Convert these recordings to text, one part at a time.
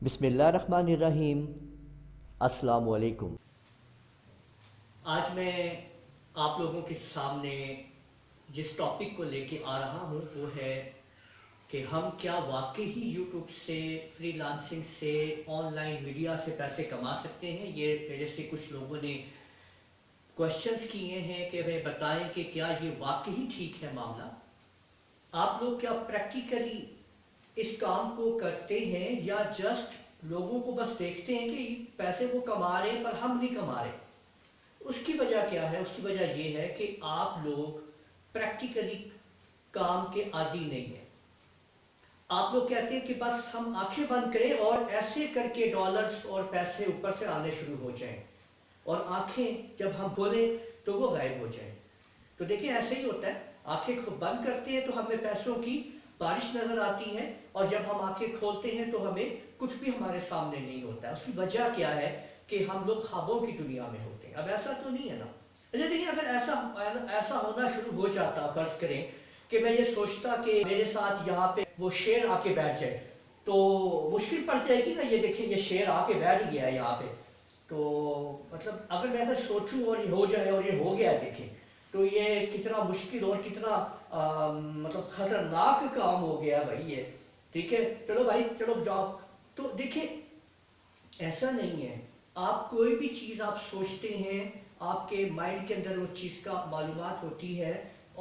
بسم اللہ الرحمن الرحیم۔ السلام علیکم۔ آج میں آپ لوگوں کے سامنے جس ٹاپک کو لے کے آ رہا ہوں وہ ہے کہ ہم کیا واقعی یوٹیوب سے، فری لانسنگ سے، آن لائن میڈیا سے پیسے کما سکتے ہیں۔ یہ میرے سے کچھ لوگوں نے کوشچنس کیے ہیں کہ ہمیں بتائیں کہ کیا یہ واقعی ٹھیک ہے معاملہ۔ آپ لوگ کیا پریکٹیکلی اس کام کو کرتے ہیں یا جسٹ لوگوں کو بس دیکھتے ہیں کہ پیسے وہ کما رہے ہیں پر ہم نہیں کما رہے؟ اس کی وجہ کیا ہے؟ اس کی وجہ یہ ہے کہ آپ لوگ پریکٹیکلی کام کے عادی نہیں ہیں۔ آپ لوگ کہتے ہیں کہ بس ہم آنکھیں بند کریں اور ایسے کر کے ڈالرز اور پیسے اوپر سے آنے شروع ہو جائیں، اور آنکھیں جب ہم کھولیں تو وہ غائب ہو جائیں۔ تو دیکھیں ایسے ہی ہوتا ہے، آنکھیں بند کرتے ہیں تو ہمیں پیسوں کی بارش نظر آتی ہے، اور جب ہم آنکھیں کھولتے ہیں تو ہمیں کچھ بھی ہمارے سامنے نہیں ہوتا ہے۔ اس کی وجہ کیا ہے؟ کہ ہم لوگ خوابوں کی دنیا میں ہوتے ہیں۔ اب ایسا تو نہیں ہے نا؟ دیکھیں اگر ایسا ہونا شروع ہو جاتا، فرض کریں کہ میں یہ سوچتا کہ میرے ساتھ یہاں پہ وہ شیر آ کے بیٹھ جائے تو مشکل پڑ جائے گی نا۔ یہ دیکھیں یہ شیر آ کے بیٹھ گیا ہے یہاں پہ، تو مطلب اگر میں ایسا سوچوں اور یہ ہو جائے اور یہ ہو گیا دیکھیں تو یہ کتنا مشکل اور کتنا مطلب خطرناک کام ہو گیا بھائی یہ۔ ٹھیک ہے، چلو بھائی چلو جاؤ۔ تو دیکھیں ایسا نہیں ہے، آپ کوئی بھی چیز آپ سوچتے ہیں، آپ کے مائنڈ کے اندر اس چیز کا معلومات ہوتی ہے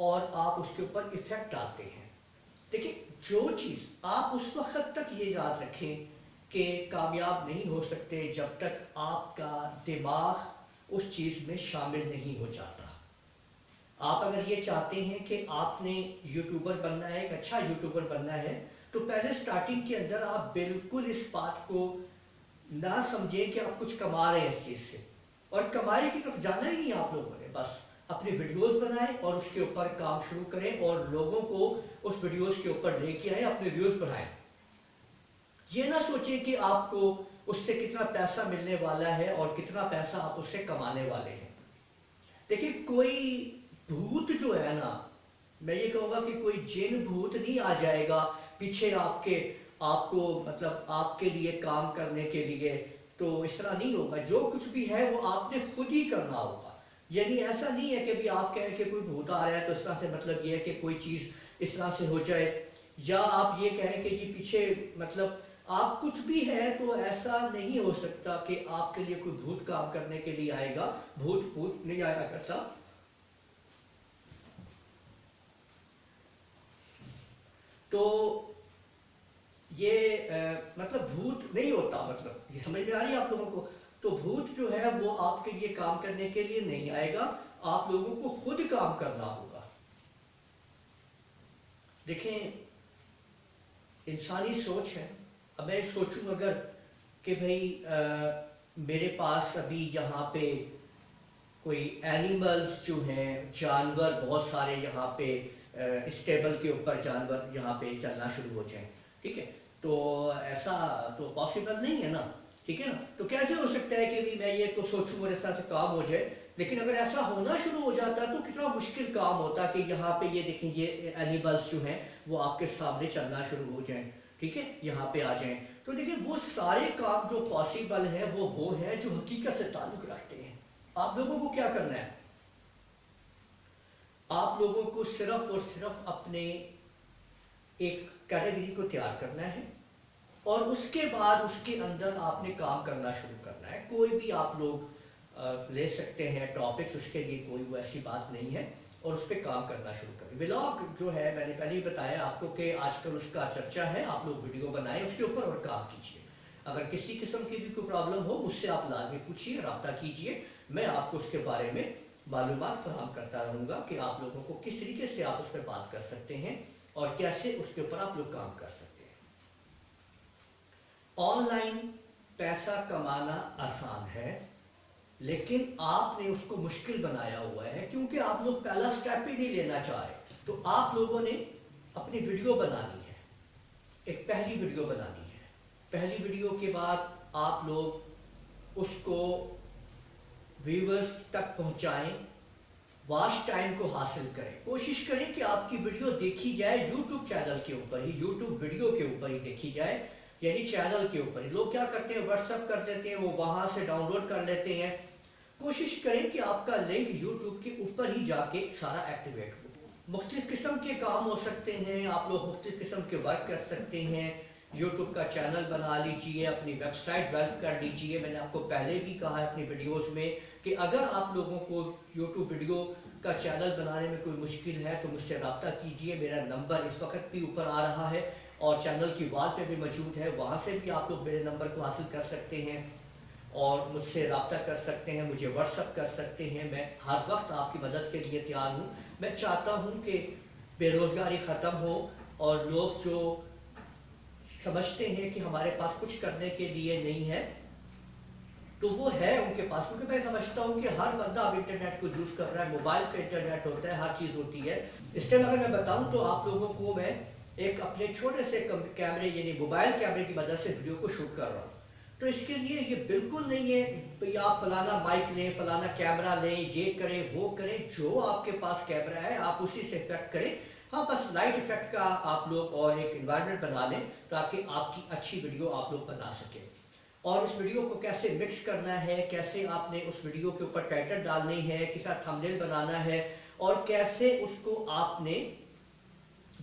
اور آپ اس کے اوپر ایفیکٹ آتے ہیں۔ دیکھیں جو چیز آپ اس وقت تک یہ یاد رکھیں کہ کامیاب نہیں ہو سکتے جب تک آپ کا دماغ اس چیز میں شامل نہیں ہو جاتا۔ آپ اگر یہ چاہتے ہیں کہ آپ نے یوٹیوبر بننا ہے، ایک اچھا یوٹیوبر بننا ہے، تو پہلے سٹارٹنگ کے اندر آپ بالکل اس بات کو نہ سمجھیں کہ آپ کچھ کما رہے ہیں اس چیز سے، اور کمائی کی طرف جانا ہی نہیں آپ لوگوں نے۔ بس اپنی ویڈیوز بنائیں اور اس کے اوپر کام شروع کریں اور لوگوں کو اس ویڈیوز کے اوپر لے کے آئیں، اپنے ویوز بڑھائیں۔ یہ نہ سوچیں کہ آپ کو اس سے کتنا پیسہ ملنے والا ہے اور کتنا پیسہ آپ اس سے کمانے والے ہیں۔ دیکھیں کوئی بھوت جو ہے نا، میں یہ کہوں گا کہ کوئی جن بھوت نہیں آ جائے گا پیچھے آپ کو مطلب آپ کے لیے کام کرنے کے لیے، تو اس طرح نہیں ہوگا۔ جو کچھ بھی ہے وہ آپ نے خود ہی کرنا ہوگا۔ یعنی ایسا نہیں ہے کہ بھی آپ کہیں کہ کوئی بھوت آ رہا ہے تو اس طرح سے مطلب یہ ہے کہ کوئی چیز اس طرح سے ہو جائے، یا آپ یہ کہیں کہ جی پیچھے مطلب آپ کچھ بھی ہے، تو ایسا نہیں ہو سکتا کہ آپ کے لیے کوئی بھوت کام کرنے کے لیے آئے گا۔ بھوت نہیں آیا کرتا۔ تو یہ مطلب بھوت نہیں ہوتا، مطلب یہ سمجھ میں آ رہی ہے آپ لوگوں کو؟ تو بھوت جو ہے وہ آپ کے لیے کام کرنے کے لیے نہیں آئے گا، آپ لوگوں کو خود کام کرنا ہوگا۔ دیکھیں انسانی سوچ ہے۔ اب میں سوچوں اگر کہ بھئی میرے پاس ابھی یہاں پہ کوئی اینیملز جو ہیں، جانور بہت سارے یہاں پہ اس ٹیبل کے اوپر جانور یہاں پہ چلنا شروع ہو جائیں، ٹھیک ہے، تو ایسا تو پاسبل نہیں ہے نا، ٹھیک ہے نا؟ تو کیسے ہو سکتا ہے کہ میں یہ تو سوچوں اور اس طرح سے کام ہو جائے؟ لیکن اگر ایسا ہونا شروع ہو جاتا تو کتنا مشکل کام ہوتا کہ یہاں پہ یہ دیکھیں یہ اینیملز جو ہیں وہ آپ کے سامنے چلنا شروع ہو جائیں، ٹھیک ہے، یہاں پہ آ جائیں۔ تو دیکھیں وہ سارے کام جو پاسبل ہیں وہ ہیں جو حقیقت سے تعلق رکھتے ہیں۔ آپ لوگوں کو کیا کرنا ہے؟ آپ لوگوں کو صرف اور صرف اپنے ایک کیٹیگری کو تیار کرنا ہے، اور اس کے بعد اس کے اندر آپ نے کام کرنا شروع کرنا ہے۔ کوئی بھی آپ لوگ لے سکتے ہیں ٹاپکس، اس کے لیے کوئی ایسی بات نہیں ہے، اور اس پہ کام کرنا شروع کریں۔ ولاگ جو ہے میں نے پہلے ہی بتایا آپ کو کہ آج کل اس کا چرچا ہے، آپ لوگ ویڈیو بنائیں اس کے اوپر اور کام کیجیے۔ اگر کسی قسم کی بھی کوئی پرابلم ہو مجھ سے آپ لازمی پوچھیے، رابطہ کیجیے، میں آپ کو اس کے بارے میں معلومات فراہم کرتا رہوں گا کہ آپ لوگوں کو کس طریقے سے آپ اس پہ بات کر سکتے ہیں اور کیسے اس کے اوپر آپ لوگ کام کر سکتے ہیں۔ آن لائن پیسہ کمانا آسان ہے، لیکن آپ نے اس کو مشکل بنایا ہوا ہے کیونکہ آپ لوگ پہلا سٹیپ ہی نہیں لینا چاہ رہے۔ تو آپ لوگوں نے اپنی ویڈیو بنانی ہے، ایک پہلی ویڈیو بنانی ہے۔ پہلی ویڈیو کے بعد آپ لوگ اس کو ویورز تک پہنچائیں، واچ ٹائم کو حاصل کریں، کوشش کریں کہ آپ کی ویڈیو دیکھی جائے یوٹیوب چینل کے اوپر ہی، یوٹیوب ویڈیو کے اوپر ہی دیکھی جائے، یعنی چینل کے اوپر لوگ کیا کرتے ہیں واٹس ایپ کر دیتے ہیں، وہ وہاں سے ڈاؤن لوڈ کر لیتے ہیں. کوشش کریں کہ آپ کا لنک یوٹیوب کے اوپر ہی جا کے سارا ایکٹیویٹ ہو. مختلف قسم کے کام ہو سکتے ہیں، آپ لوگ مختلف قسم کے ورک کر سکتے ہیں. یوٹیوب کا چینل بنا لیجئے، اپنی ویب سائٹ ڈیولپ کر لیجئے. میں نے آپ کو پہلے بھی کہا ہے اپنی ویڈیوز میں کہ اگر آپ لوگوں کو یوٹیوب ویڈیو کا چینل بنانے میں کوئی مشکل ہے تو مجھ سے رابطہ کیجئے. میرا نمبر اس وقت بھی اوپر آ رہا ہے اور چینل کی وال پہ بھی موجود ہے، وہاں سے بھی آپ لوگ میرے نمبر کو حاصل کر سکتے ہیں اور مجھ سے رابطہ کر سکتے ہیں، مجھے واٹس ایپ کر سکتے ہیں. میں ہر وقت آپ کی مدد کے لیے تیار ہوں. میں چاہتا ہوں کہ بے روزگاری ختم ہو اور لوگ جو سمجھتے ہیں کہ ہمارے پاس کچھ کرنے کے لیے نہیں ہے تو وہ ہے ان کے پاس، کیونکہ میں سمجھتا ہوں کہ ہر بندہ اب انٹرنیٹ کو یوز کر رہا ہے، موبائل پہ انٹرنیٹ ہوتا ہے، ہر چیز ہوتی ہے. اس ٹائم اگر میں بتاؤں تو آپ لوگوں کو میں ایک اپنے چھوٹے سے کیمرے یعنی موبائل کیمرے کی مدد سے ویڈیو کو شوٹ کر رہا ہوں. تو اس کے لیے یہ بالکل نہیں ہے کہ آپ فلانا مائک لیں، فلانا کیمرہ لیں، یہ کریں وہ کریں. جو آپ کے پاس کیمرہ ہے آپ اسی سے افیکٹ کریں. ہاں بس لائٹ افیکٹ کا آپ لوگ اور ایک انوائرمنٹ بنا لیں تاکہ آپ کی اچھی ویڈیو آپ لوگ بنا سکیں. اور اس ویڈیو کو کیسے مکس کرنا ہے، کیسے آپ نے اس ویڈیو کے اوپر ٹائٹل ڈالنی ہے، کس طرح تھمبنیل بنانا ہے اور کیسے اس کو آپ نے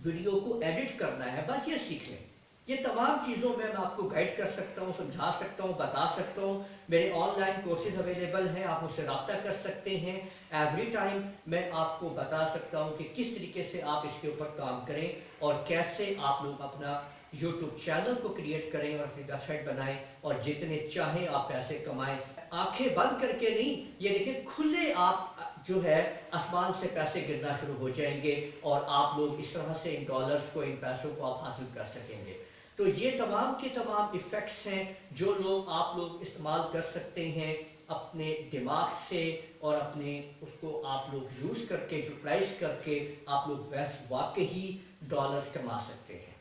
ویڈیو کو ایڈٹ کرنا ہے، بس یہ سیکھ لیں. یہ تمام چیزوں میں آپ کو گائیڈ کر سکتا ہوں، سمجھا سکتا ہوں، بتا سکتا ہوں. میرے آن لائن کورسز اویلیبل ہیں، آپ مجھ سے رابطہ کر سکتے ہیں. ایوری ٹائم میں آپ کو بتا سکتا ہوں کہ کس طریقے سے آپ اس کے اوپر کام کریں اور کیسے آپ لوگ اپنا یوٹیوب چینل کو کریٹ کریں اور اپنی ویب سائٹ بنائیں اور جتنے چاہیں آپ پیسے کمائیں. آنکھیں بند کر کے نہیں، یہ دیکھیں کھلے آپ جو ہے آسمان سے پیسے گرنا شروع ہو جائیں گے اور آپ لوگ اس طرح سے ان ڈالرز کو، ان پیسوں کو آپ حاصل کر سکیں گے. تو یہ تمام کے تمام ایفیکٹس ہیں جو آپ لوگ استعمال کر سکتے ہیں اپنے دماغ سے اور اپنے اس کو آپ لوگ یوز کر کے یوٹیلائز کر کے آپ لوگ واقعی ڈالرز کما سکتے ہیں.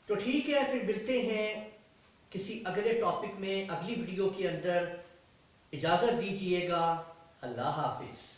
تو ٹھیک ہے، پھر ملتے ہیں کسی اگلے ٹاپک میں اگلی ویڈیو کے اندر. اجازت دیجیے گا. اللہ حافظ.